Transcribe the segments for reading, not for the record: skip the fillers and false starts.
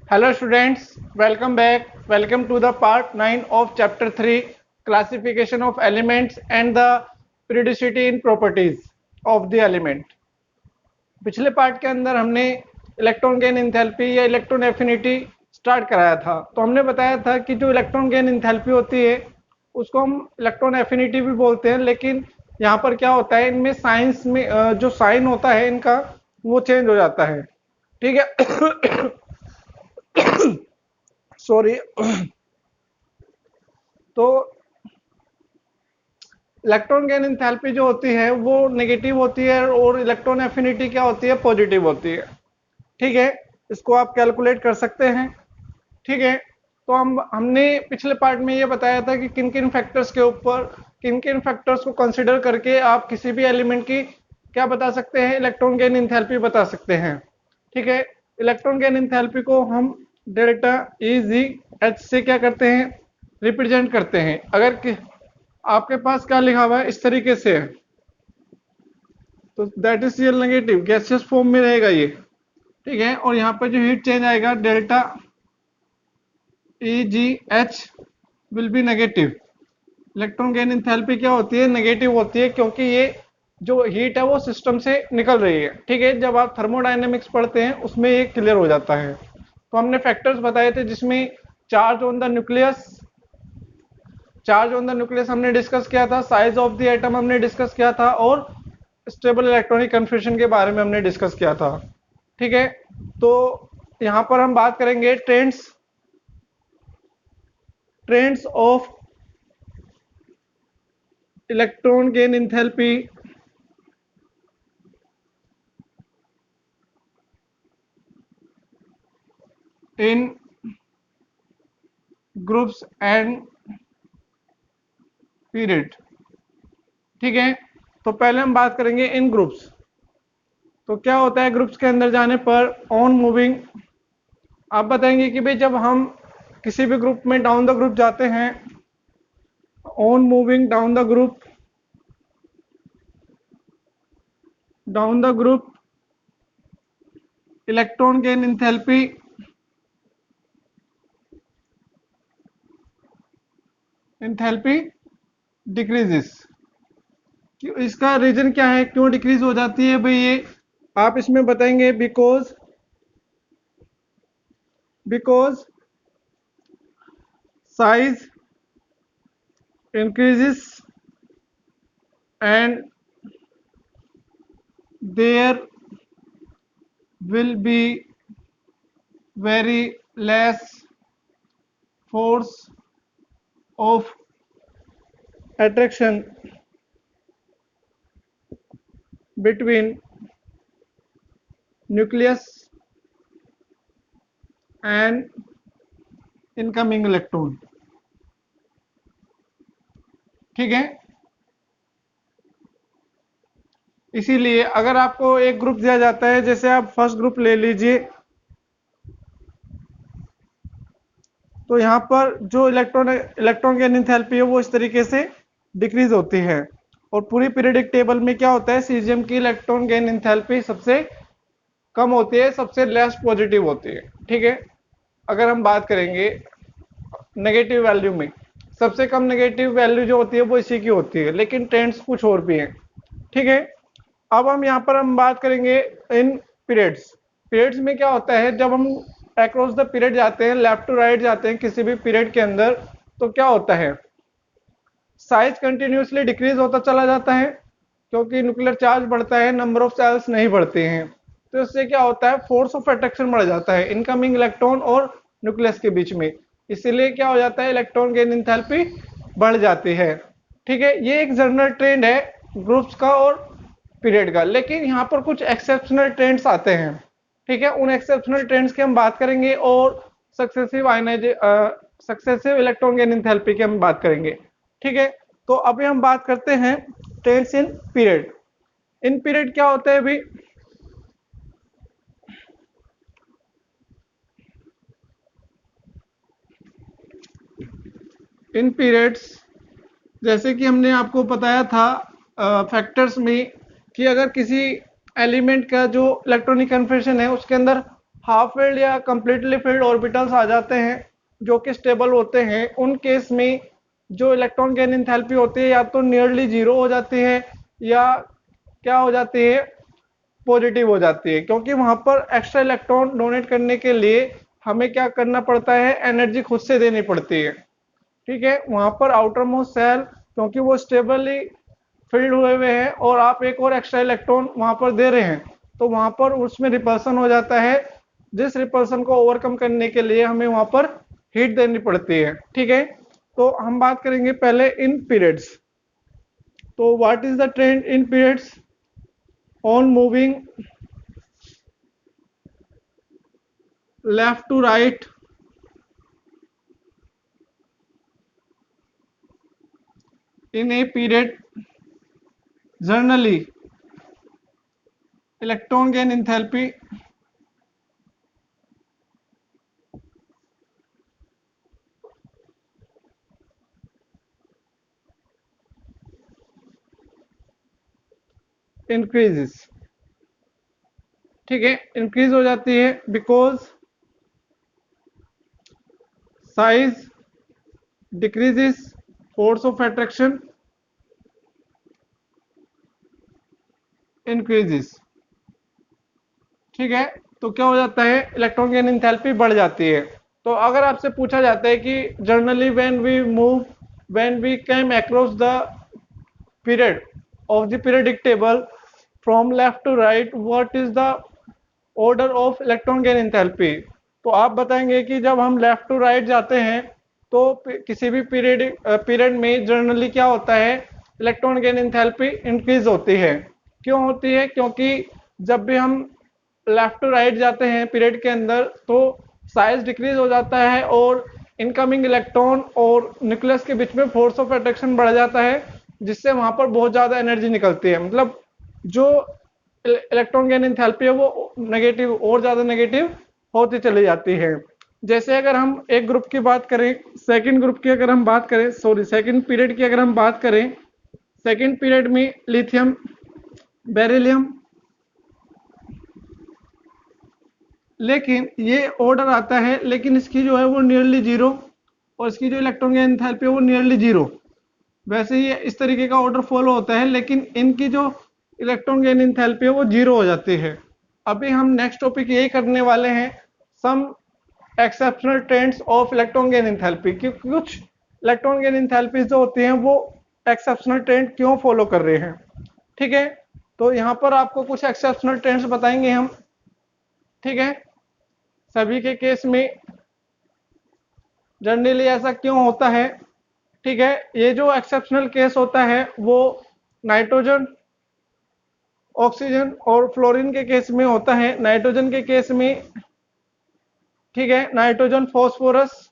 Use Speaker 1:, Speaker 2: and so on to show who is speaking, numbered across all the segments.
Speaker 1: Hello students, welcome back. Welcome to the part 9 of chapter 3 classification of elements and the periodicity in properties of the element. पिछले part के अंदर हमने electron gain enthalpy या electron affinity start कराया था। तो हमने बताया था कि जो इलेक्ट्रॉन गेन इंथैल्पी होती है उसको हम इलेक्ट्रॉन एफिनिटी भी बोलते हैं, लेकिन यहाँ पर क्या होता है, इनमें साइंस में जो साइन होता है इनका वो चेंज हो जाता है। ठीक है। सॉरी। तो इलेक्ट्रॉन गेन एंथैल्पी जो होती है वो नेगेटिव होती है और इलेक्ट्रॉन एफिनिटी क्या होती है, पॉजिटिव होती है। ठीक है, इसको आप कैलकुलेट कर सकते हैं। ठीक है, तो हमने पिछले पार्ट में ये बताया था कि किन किन फैक्टर्स के ऊपर, किन किन फैक्टर्स को कंसिडर करके आप किसी भी एलिमेंट की क्या बता सकते हैं, इलेक्ट्रॉन गेन एंथैल्पी बता सकते हैं। ठीक है, इलेक्ट्रॉन गेन एंथैल्पी को हम डेल्टा ई जी एच से क्या करते हैं, रिप्रेजेंट करते हैं। अगर आपके पास क्या लिखा हुआ है इस तरीके से है तो that is real negative, gaseous form में रहेगा ये। ठीक है, और यहाँ पर जो हीट चेंज आएगा delta E ji H will be negative. Electron gain enthalpy क्या होती है, नेगेटिव होती है, क्योंकि ये जो हीट है वो सिस्टम से निकल रही है। ठीक है, जब आप थर्मोडायनेमिक्स पढ़ते हैं उसमें ये क्लियर हो जाता है। तो हमने फैक्टर्स बताए थे जिसमें charge on the nucleus, charge on the nucleus हमने डिस्कस किया था, साइज ऑफ द एटम हमने डिस्कस किया था, और स्टेबल इलेक्ट्रॉनिक कन्फर्मेशन के बारे में हमने डिस्कस किया था। ठीक है, तो यहां पर हम बात करेंगे trends of electron gain enthalpy in groups and period. ठीक है, तो पहले हम बात करेंगे इन ग्रुप्स। तो क्या होता है ग्रुप्स के अंदर जाने पर, ऑन मूविंग, आप बताएंगे कि भाई जब हम किसी भी ग्रुप में डाउन द ग्रुप जाते हैं, on moving down the group, electron gain enthalpy decreases. इसका रीजन क्या है, क्यों डिक्रीज हो जाती है भाई, ये आप इसमें बताएंगे because size increases and there will be very less force of attraction between nucleus and incoming electron। ठीक है, इसीलिए अगर आपको एक ग्रुप दिया जाता है, जैसे आप फर्स्ट ग्रुप ले लीजिए, तो यहाँ पर जो इलेक्ट्रॉन गेन एंथैल्पी है वो इस तरीके से डिक्रीज होती है। और पूरी पीरियोडिक टेबल में क्या होता है, सीजियम की इलेक्ट्रॉन गेन एंथैल्पी सबसे कम होती है, सबसे लेस पॉजिटिव होती है। ठीक है, अगर हम बात करेंगे नेगेटिव वैल्यू में, सबसे कम नेगेटिव वैल्यू जो होती है वो इसी की होती है, लेकिन ट्रेंड्स कुछ और भी हैं। ठीक है, अब हम बात करेंगे इन पीरियड्स में क्या होता है, जब हम अक्रॉस द पीरियड जाते हैं, लेफ्ट टू राइट जाते हैं किसी भी पीरियड के अंदर, तो क्या होता है, साइज कंटिन्यूसली डिक्रीज होता चला जाता है, क्योंकि न्यूक्लियर चार्ज बढ़ता है, नंबर ऑफ सेल्स नहीं बढ़ते हैं। तो इससे क्या होता है, फोर्स ऑफ अट्रैक्शन बढ़ जाता है इनकमिंग इलेक्ट्रॉन और न्यूक्लियस के बीच में। इसीलिए क्या हो जाता है, इलेक्ट्रॉन गेन एंथैल्पी बढ़ जाती है। ठीक है, ये एक जनरल ट्रेंड है ग्रुप्स का और पीरियड का, लेकिन यहाँ पर कुछ एक्सेप्शनल ट्रेंड्स आते हैं। ठीक है, उन एक्सेप्शनल ट्रेंड्स की हम बात करेंगे और सक्सेसिव इलेक्ट्रॉन गेन एंथैल्पी की हम बात करेंगे। ठीक है, तो अभी हम बात करते हैं trends in period. In period क्या होता है अभी, इन पीरियड्स जैसे कि हमने आपको बताया था फैक्टर्स में, कि अगर किसी एलिमेंट का जो इलेक्ट्रॉनिक कन्फर्मेशन है उसके अंदर हाफ फील्ड या कंप्लीटली फील्ड ऑर्बिटल्स आ जाते हैं जो कि स्टेबल होते हैं, उन केस में जो इलेक्ट्रॉन गेन इंथैल्पी होती है या तो नियरली जीरो हो जाती है या क्या हो जाती है, पॉजिटिव हो जाती है, क्योंकि वहां पर एक्स्ट्रा इलेक्ट्रॉन डोनेट करने के लिए हमें क्या करना पड़ता है, एनर्जी खुद से देनी पड़ती है। ठीक है, वहां पर आउटर मोस्ट सेल क्योंकि वो स्टेबली फील्ड हुए हुए हैं और आप एक और एक्स्ट्रा इलेक्ट्रॉन वहां पर दे रहे हैं, तो वहां पर उसमें रिपल्सन हो जाता है, जिस रिपल्सन को ओवरकम करने के लिए हमें वहां पर हीट देनी पड़ती है। ठीक है, तो हम बात करेंगे पहले इन पीरियड्स। तो what is the trend in periods on moving left to right in a period? Generally electron gain enthalpy increases। ठीक है, इंक्रीज हो जाती है because size decreases, force of attraction increases. ठीक है, तो क्या हो जाता है, इलेक्ट्रॉन गेन इंथैल्पी बढ़ जाती है। तो अगर आपसे पूछा जाता है कि generally when we came across the period of the periodic table from left to right, what is the order of electron gain enthalpy? तो आप बताएंगे कि जब हम लेफ्ट टू राइट जाते हैं तो किसी भी पीरियड में जनरली क्या होता है, इलेक्ट्रॉन गेन इंथैल्पी इंक्रीज होती है। क्यों होती है? क्योंकि जब भी हम लेफ्ट टू राइट जाते हैं पीरियड के अंदर तो साइज डिक्रीज हो जाता है और इनकमिंग इलेक्ट्रॉन और न्यूक्लियस के बीच में फोर्स ऑफ अट्रैक्शन बढ़ जाता है, जिससे वहां पर बहुत ज्यादा एनर्जी निकलती है। मतलब जो इलेक्ट्रॉन गेन इंथैल्पी है वो नेगेटिव और ज्यादा नेगेटिव होती चली जाती है। जैसे अगर हम एक ग्रुप की बात करें, सेकंड ग्रुप की अगर हम बात करें, सॉरी सेकंड पीरियड की अगर हम बात करें, सेकंड पीरियड में लिथियम, बेरिलियम, लेकिन ये ऑर्डर आता है लेकिन इसकी जो है वो नियरली जीरो और इसकी जो इलेक्ट्रॉन गेन एंथैल्पी है वो नियरली जीरो। वैसे ये इस तरीके का ऑर्डर फॉलो होता है लेकिन इनकी जो इलेक्ट्रॉन गेन एंथैल्पी है वो जीरो हो जाती है। अभी हम नेक्स्ट टॉपिक यही करने वाले हैं, some exceptional trends of electron gain enthalpy, क्योंकि कुछ इलेक्ट्रॉन गेन एंथैल्पी जो होती हैं वो एक्सेप्शनल ट्रेंड क्यों फॉलो कर रहे हैं। ठीक है, तो यहाँ पर आपको कुछ एक्सेप्शनल ट्रेंड्स बताएंगे हम। ठीक है, सभी के केस में जनरली ऐसा क्यों होता है। ठीक है, ये जो एक्सेप्शनल केस होता है वो नाइट्रोजन, ऑक्सीजन और फ्लोरीन के केस में होता है। नाइट्रोजन के केस में, ठीक है, नाइट्रोजन, फॉस्फोरस,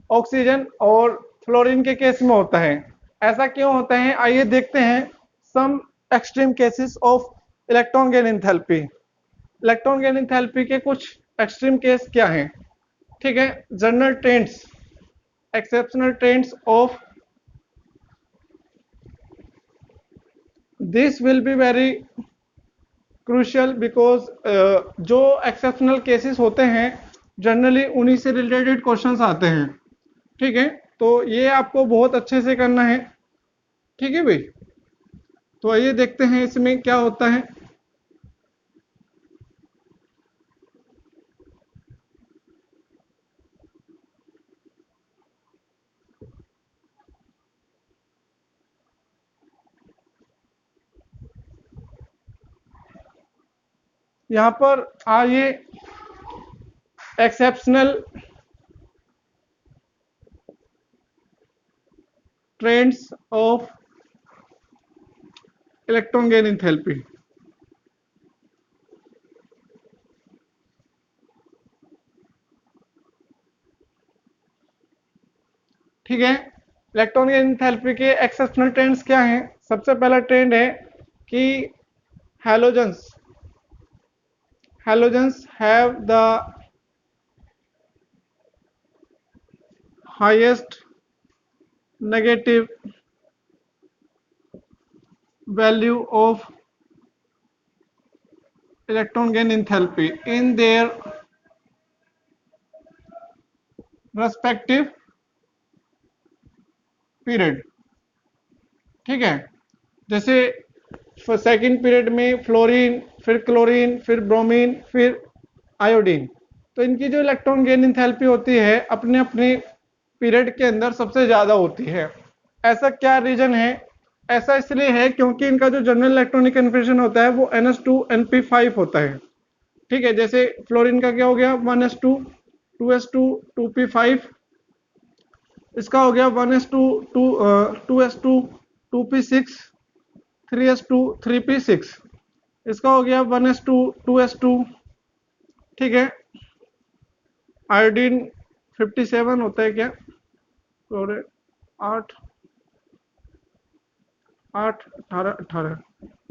Speaker 1: ऑक्सीजन और फ्लोरीन के केस में होता है। ऐसा क्यों होता है, आइए देखते हैं some extreme cases of electron gain enthalpy. Electron gain enthalpy के कुछ एक्सट्रीम केस क्या हैं। ठीक है, general trends, exceptional trends of this will be very crucial because जो एक्सेप्शनल केसेस होते हैं जनरली उन्हीं से रिलेटेड क्वेश्चंस आते हैं। ठीक है, तो ये आपको बहुत अच्छे से करना है। ठीक है भाई, तो आइए देखते हैं इसमें क्या होता है। यहाँ पर आइए exceptional trends of electron gain enthalpy. ठीक है, इलेक्ट्रॉन गेन एंथैल्पी के एक्सेप्शनल ट्रेंड्स क्या हैं। सबसे पहला ट्रेंड है कि halogens halogens have the highest negative value of electron gain enthalpy in their respective period. ठीक है, जैसे सेकंड पीरियड में फ्लोरीन, फिर क्लोरीन, फिर ब्रोमीन, फिर आयोडीन, तो इनकी जो इलेक्ट्रॉन गेन इंथैल्पी होती है अपने अपने पीरियड के अंदर सबसे ज्यादा होती है। ऐसा क्या रीजन है? ऐसा इसलिए है क्योंकि इनका जो जनरल इलेक्ट्रॉनिक कन्फिग्रेशन होता है वो NS2 NP5 होता है। ठीक है, जैसे फ्लोरीन का क्या हो गया 1s2 2s2 2p5, इसका हो गया 1s2 2s2 2p6 3s2 3p6, इसका हो गया 1s2 2s2। ठीक है, आयोडीन 57 होता है क्या, और 8 8 18 18,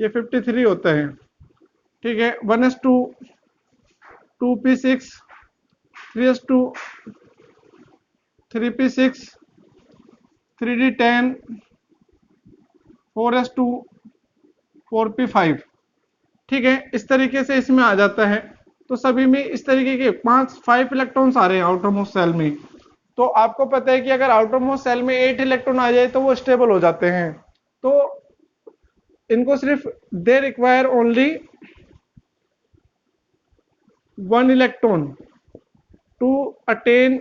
Speaker 1: ये 53 होता है। ठीक है, 1s2 2p6 3s2 3p6 3d10 4s2 4p5। ठीक है, इस तरीके से इसमें आ जाता है। तो सभी में इस तरीके के 5 इलेक्ट्रॉन्स आ रहे हैं आउटर मोस्ट सेल में। तो आपको पता है कि अगर आउटर मोस्ट सेल में 8 इलेक्ट्रॉन आ जाए तो वो स्टेबल हो जाते हैं। तो इनको सिर्फ they require only 1 electron to attain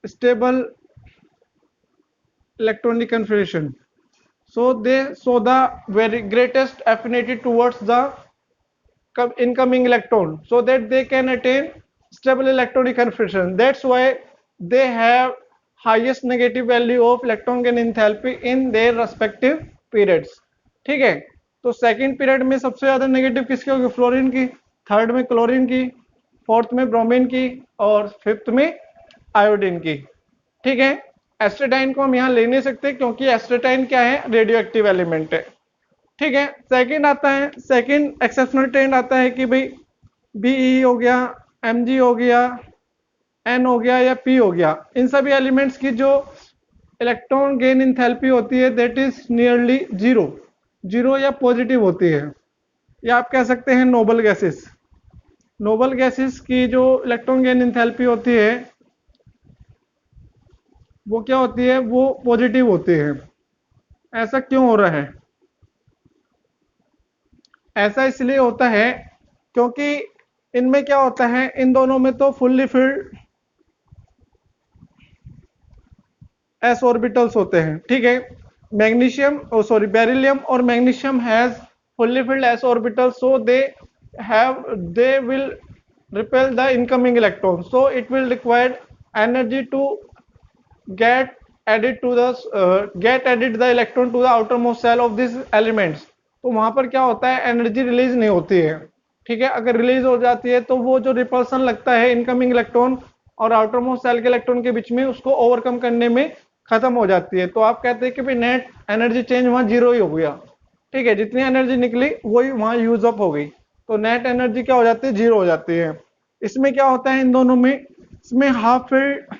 Speaker 1: stable electronic configuration, so they show the very greatest affinity towards the incoming electron so that they can attain stable electronic configuration. That's why they have highest negative value of electron gain enthalpy in their respective periods. ठीक है, तो second period में सबसे ज्यादा negative किसकी होगी? Fluorine की, third में क्लोरीन की, फोर्थ में ब्रोमीन की, और फिफ्थ में आयोडीन की। ठीक है, एस्ट्रेटाइन को हम यहाँ ले नहीं सकते क्योंकि एस्ट्रेटाइन क्या है? रेडियो एक्टिव एलिमेंट है। ठीक है, सेकंड आता है, सेकंड एक्सेप्शनल ट्रेंड आता है कि भाई Be हो गया, Mg हो गया, N हो गया या P हो गया, इन सभी एलिमेंट्स की जो इलेक्ट्रॉन गेन इंथैल्पी होती है दैट इज नियरली जीरो या पॉजिटिव होती है, या आप कह सकते हैं नोबल गैसेस। नोबल गैसेस की जो इलेक्ट्रॉन गेन इंथैल्पी होती है वो क्या होती है? वो पॉजिटिव होती है। ऐसा क्यों हो रहा है? ऐसा इसलिए होता है क्योंकि इनमें क्या होता है, इन दोनों में तो फुल्ली फिल्ड एस ऑर्बिटल्स होते हैं। ठीक है, मैग्नीशियम बेरिलियम और magnesium has fully filled S orbital, so they will repel the incoming electron, so it will require energy to get added the electron to the outermost shell of these elements। तो वहां पर क्या होता है? Energy release नहीं होती है। ठीक है, अगर रिलीज हो जाती है तो वो जो रिपल्सन लगता है इनकमिंग इलेक्ट्रॉन और आउटरमोस्ट सेल के इलेक्ट्रॉन के बीच में, उसको ओवरकम करने में खत्म हो जाती है। तो आप कहते हैं कि भाई नेट एनर्जी चेंज वहां जीरो ही हो गया। ठीक है, जितनी एनर्जी निकली वही वहां यूज अप हो गई, तो नेट एनर्जी क्या हो जाती है? जीरो हो जाती है। इसमें क्या होता है इन दोनों में? इसमें हाफ फिल्ड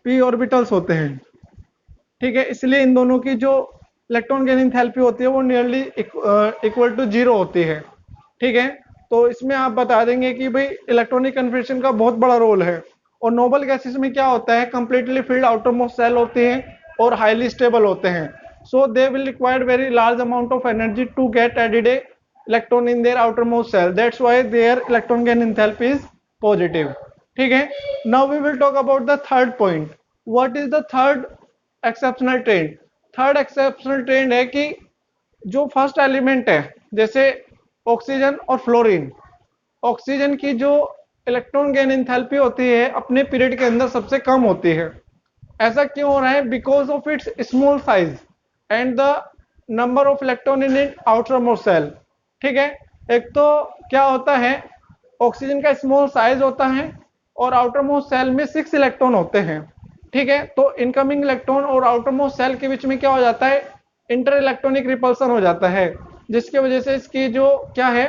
Speaker 1: p ऑर्बिटल्स होते हैं। ठीक है, इसलिए इन दोनों की जो इलेक्ट्रॉन गेन इंथैल्पी होती है वो नियरली इक्वल टू जीरो होती है। ठीक है, तो इसमें आप बता देंगे कि भाई इलेक्ट्रॉनिक कन्फर्मेशन का बहुत बड़ा रोल है। और नोबल गैसेस में क्या होता है? कंप्लीटली फिल्ड आउटरमोस्ट सेल होते हैं और हाईली स्टेबल होते हैं, so they will require very large amount of energy to get added a electron in their outermost shell, that's why their electron gain enthalpy is positive. ठीक है, now we will talk about the third point. What is the third exceptional trend? Third exceptional trend है कि जो first element है, जैसे oxygen और fluorine, oxygen की जो इलेक्ट्रॉन गेन इंथैल्पी होती है अपने पीरियड के अंदर सबसे कम होती है। ऐसा क्यों हो रहा है? Because of its small size and the number of electron in it outermost shell. ठीक है, एक तो क्या होता है, ऑक्सीजन का स्मॉल साइज होता है और आउटरमोस्ट सेल में 6 इलेक्ट्रॉन होते हैं। ठीक है, तो इनकमिंग इलेक्ट्रॉन और आउटरमोस्ट सेल के बीच में क्या हो जाता है? इंटर इलेक्ट्रॉनिक रिपल्सन हो जाता है, जिसकी वजह से इसकी जो क्या है,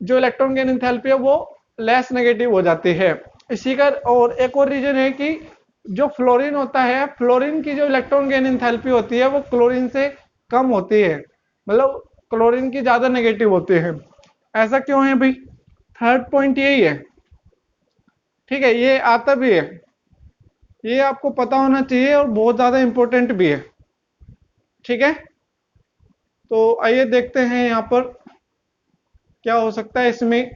Speaker 1: जो इलेक्ट्रॉन गेन इंथैल्पी है वो लेस नेगेटिव हो जाती है। इसी का और एक और रीजन है कि जो फ्लोरीन होता है, फ्लोरीन की जो इलेक्ट्रॉन गेन इंथैल्पी होती है वो क्लोरीन से कम होती है, मतलब क्लोरीन की ज्यादा नेगेटिव होती है। ऐसा क्यों है भाई? थर्ड पॉइंट यही है, ठीक है, ये आता भी है, ये आपको पता होना चाहिए और बहुत ज्यादा इंपॉर्टेंट भी है। ठीक है, तो आइए देखते हैं यहाँ पर क्या हो सकता है इसमें।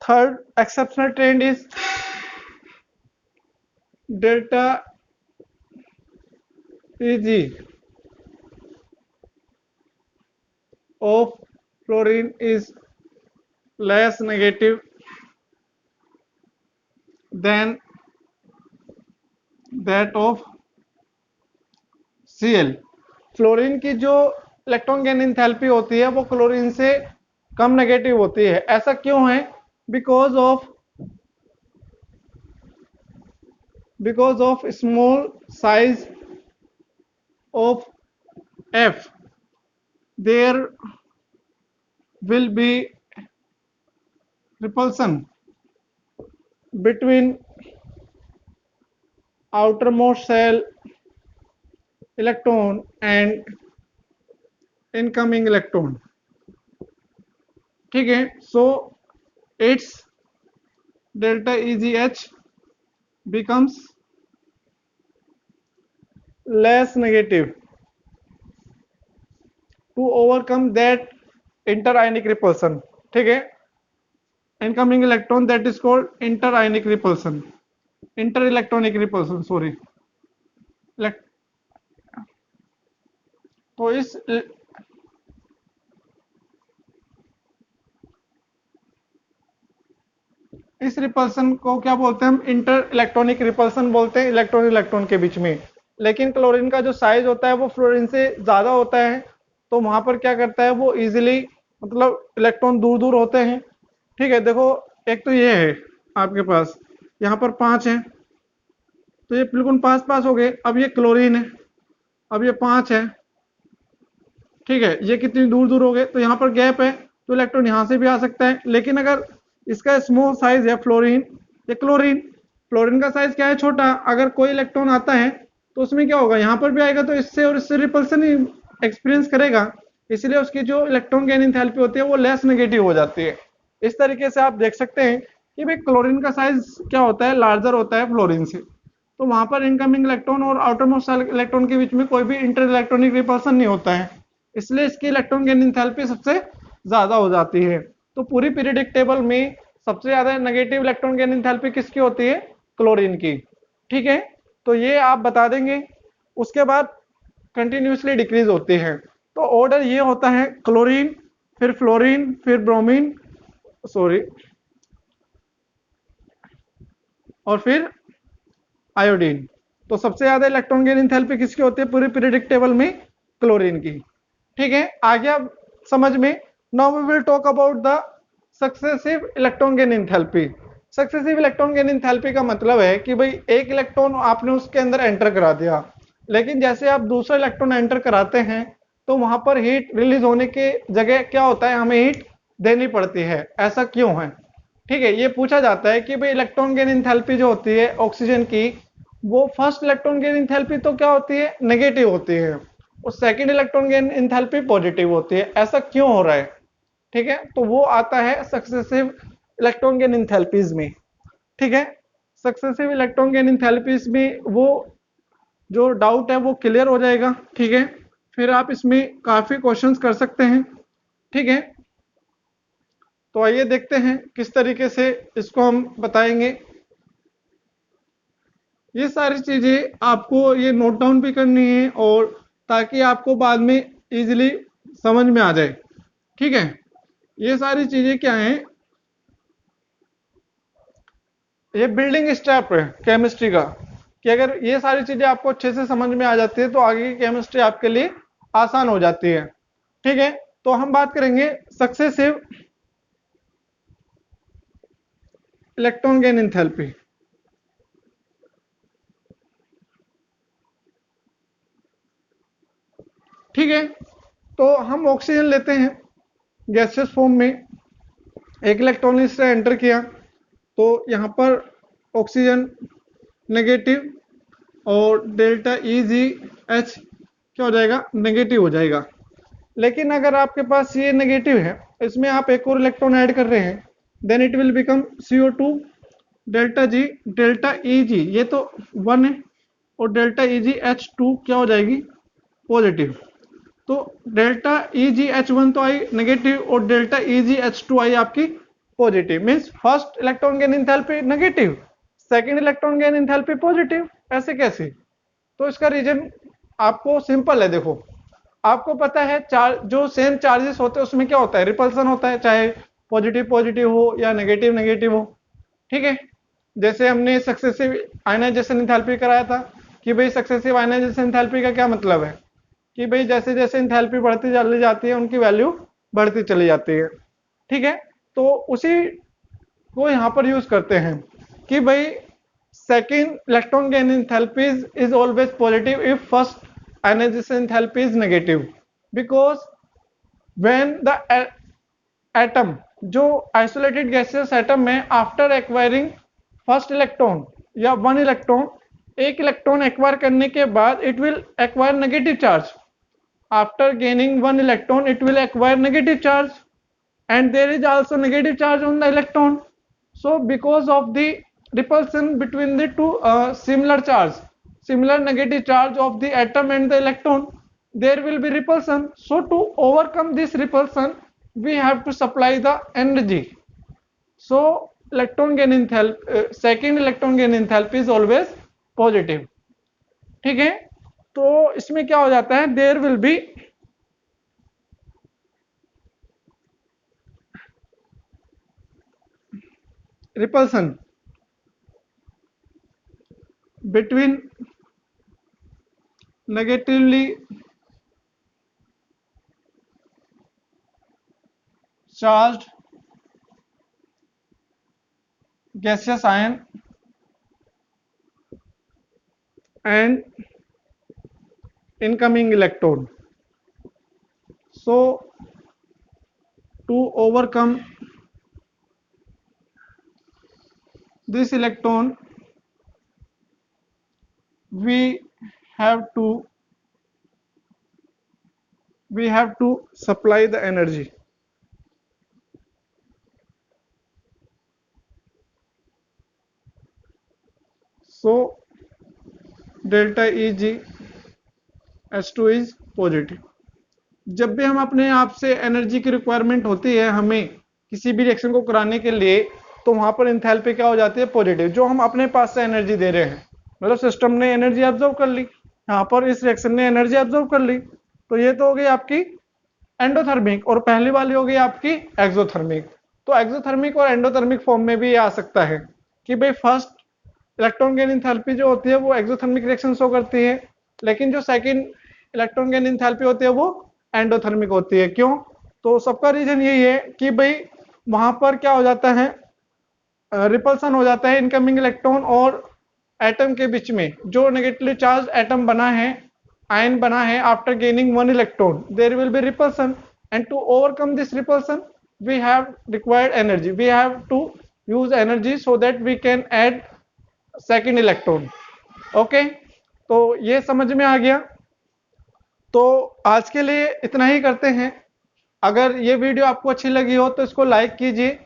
Speaker 1: Third exceptional trend is delta Eg of fluorine is less negative than that of Cl। Fluorine की जो इलेक्ट्रॉन गेन इंथैल्पी होती है वो क्लोरीन से कम नेगेटिव होती है। ऐसा क्यों है? Because of small size of F, there will be repulsion between outermost shell electron and incoming electron। ठीक है, so its delta EGH becomes less negative to overcome that interionic repulsion। ठीक है, incoming electron, that is called interionic repulsion, interelectronic repulsion, sorry। तो इस repulsion को क्या बोलते हैं हम? इंटर इलेक्ट्रॉनिक रिपल्सन बोलते हैं, इलेक्ट्रॉन इलेक्ट्रॉन के बीच में। लेकिन क्लोरीन का जो साइज होता है वो फ्लोरीन से ज्यादा होता है, तो वहां पर क्या करता है वो इजीली, मतलब इलेक्ट्रॉन दूर दूर होते हैं। ठीक है, देखो एक तो ये है आपके पास, यहाँ पर 5 है, तो ये बिल्कुल पास पास हो गए। अब ये क्लोरीन है, अब ये 5 है, ठीक है, ये कितनी दूर दूर हो गए, तो यहाँ पर गैप है, तो इलेक्ट्रॉन यहाँ से भी आ सकता है। लेकिन अगर इसका स्मॉल साइज है फ्लोरीन या फ्लोरीन का साइज क्या है? छोटा। अगर कोई इलेक्ट्रॉन आता है तो उसमें क्या होगा? यहाँ पर भी आएगा, तो इससे और इससे रिपल्सन ही एक्सपीरियंस करेगा, इसलिए उसकी जो इलेक्ट्रॉन गेन इंथैल्पी होती है वो लेस नेगेटिव हो जाती है। इस तरीके से आप देख सकते हैं कि भाई क्लोरीन का साइज क्या होता है? लार्जर होता है फ्लोरीन से, तो वहां पर इनकमिंग इलेक्ट्रॉन और आउटरमोस्ट इलेक्ट्रॉन के बीच में कोई भी इंटर इलेक्ट्रॉनिक रिपल्सन नहीं होता है, इसलिए इसकी इलेक्ट्रॉन गेन इंथैल्पी सबसे ज्यादा हो जाती है। तो पूरी पीरियोडिक टेबल में सबसे ज्यादा नेगेटिव इलेक्ट्रॉन गेन इंथैल्पी किसकी होती है? क्लोरीन की। ठीक है, तो ये आप बता देंगे। उसके बाद कंटिन्यूसली डिक्रीज होती है, तो ऑर्डर ये होता है क्लोरीन, फिर फ्लोरीन, फिर ब्रोमीन, सॉरी, और फिर आयोडीन। तो सबसे ज्यादा इलेक्ट्रॉन गेन इंथैल्पी किसकी होती है पूरी पीरियोडिक टेबल में? क्लोरीन की। ठीक है, आ गया समझ में। Now we will talk about the successive electron gain enthalpy. Successive electron gain enthalpy का मतलब है कि भाई एक इलेक्ट्रॉन आपने उसके अंदर एंटर करा दिया, लेकिन जैसे आप दूसरा इलेक्ट्रॉन एंटर कराते हैं तो वहां पर हीट रिलीज होने के जगह क्या होता है? हमें हीट देनी पड़ती है। ऐसा क्यों है? ठीक है, ये पूछा जाता है कि भाई इलेक्ट्रॉन गेन इंथैल्पी जो होती है ऑक्सीजन की, वो फर्स्ट इलेक्ट्रॉन गेन इंथैल्पी तो क्या होती है? नेगेटिव होती है, और second electron gain enthalpy positive होती है। ऐसा क्यों हो रहा है? ठीक है, तो वो आता है सक्सेसिव इलेक्ट्रॉन गेन इंथैल्पीज में। ठीक है, सक्सेसिव इलेक्ट्रॉन गेन इंथैल्पीज में वो जो डाउट है वो क्लियर हो जाएगा। ठीक है, फिर आप इसमें काफी क्वेश्चंस कर सकते हैं। ठीक है, तो आइए देखते हैं किस तरीके से इसको हम बताएंगे। ये सारी चीजें आपको ये नोट डाउन भी करनी है, और ताकि आपको बाद में इजीली समझ में आ जाए। ठीक है, ये सारी चीजें क्या हैं? ये बिल्डिंग स्टेप है केमिस्ट्री का, कि अगर ये सारी चीजें आपको अच्छे से समझ में आ जाती है तो आगे की केमिस्ट्री आपके लिए आसान हो जाती है। ठीक है, तो हम बात करेंगे सक्सेसिव इलेक्ट्रॉन गेन इंथैल्पी। तो हम ऑक्सीजन लेते हैं गैसियस फॉर्म में, एक इलेक्ट्रॉन इससे एंटर किया तो यहाँ पर ऑक्सीजन नेगेटिव और डेल्टा EgH क्या हो जाएगा, नेगेटिव हो जाएगा। लेकिन अगर आपके पास ये नेगेटिव है, इसमें आप एक और इलेक्ट्रॉन ऐड कर रहे हैं, then it will become CO2 delta G delta Eg, ये तो 1 है, और डेल्टा EgH2 क्या हो जाएगी, पॉजिटिव। तो डेल्टा EgH1 तो आई नेगेटिव और डेल्टा EgH2 आई आपकी positive. Means first electron gain enthalpy negative, second electron gain enthalpy positive. ऐसे कैसे? तो इसका रीजन आपको सिंपल है। देखो, आपको पता है जो सेम चार्जेस होते हैं उसमें क्या होता है, रिपल्सन होता है, चाहे पॉजिटिव पॉजिटिव हो या नेगेटिव नेगेटिव हो। ठीक है, जैसे हमने सक्सेसिव आयनाइजेशन एंथैल्पी कराया था कि भाई सक्सेसिव आयनाइजेशन एंथैल्पी का क्या मतलब है कि भाई जैसे जैसे एंथैल्पी बढ़ती चली जाती है उनकी वैल्यू बढ़ती चली जाती है। ठीक है, तो उसी को यहाँ पर यूज करते हैं कि भाई second electron gain enthalpy is always positive if first ionization enthalpy is negative, because when the atom, जो isolated gaseous atom में after acquiring first electron या one electron, एक इलेक्ट्रॉन एक्वायर करने के बाद it will acquire negative charge. After gaining one electron it will acquire negative charge and there is also negative charge on the electron. So because of the repulsion between the two similar negative charge of the atom and the electron, there will be repulsion. So to overcome this repulsion we have to supply the energy. So electron gain enthalpy, second electron gain enthalpy is always positive. ठीक है, तो इसमें क्या हो जाता है, there will be repulsion between negatively charged gaseous ion and incoming electron. So to overcome this electron we have to supply the energy. So delta EgH2 is positive. जब भी हम अपने आप से एनर्जी की रिक्वायरमेंट होती है हमें किसी भी रिएक्शन को कराने के लिए, तो वहां पर एंथैल्पी क्या हो जाती है, पॉजिटिव। जो हम अपने पास से एनर्जी दे रहे हैं, मतलब सिस्टम ने एनर्जी ऑब्जर्व कर ली, यहाँ पर इस रिएक्शन ने एनर्जी ऑब्जर्व कर ली, तो ये तो हो गई आपकी एंडोथर्मिक, और पहली वाली हो गई आपकी एक्सोथर्मिक। तो एक्सोथर्मिक और एंडोथर्मिक फॉर्म में भी आ सकता है कि भाई फर्स्ट इलेक्ट्रॉन गेन एंथैल्पी जो होती है वो एक्सोथर्मिक रिएक्शन शो करती है, लेकिन जो सेकंड इलेक्ट्रॉन गेन एंथैल्पी होती है वो एंडोथर्मिक होती है। क्यों? तो सबका रीजन यही है कि भाई वहां पर क्या हो जाता है, रिपल्सन हो जाता है इनकमिंग इलेक्ट्रॉन और एटम के बीच में। जो नेगेटिवली चार्ज एटम बना है, आयन बना है, after gaining one electron there will be repulsion, and to overcome this repulsion we have required energy, we have to use energy so that we can add second electron. Okay, तो ये समझ में आ गया। तो आज के लिए इतना ही करते हैं। अगर ये वीडियो आपको अच्छी लगी हो तो इसको लाइक कीजिए,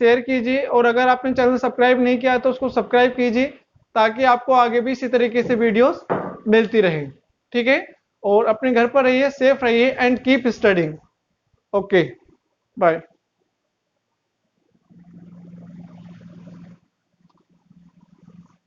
Speaker 1: शेयर कीजिए, और अगर आपने चैनल सब्सक्राइब नहीं किया तो उसको सब्सक्राइब कीजिए ताकि आपको आगे भी इसी तरीके से वीडियोस मिलती रहे। ठीक है, और अपने घर पर रहिए, सेफ रहिए and keep studying. Okay, bye.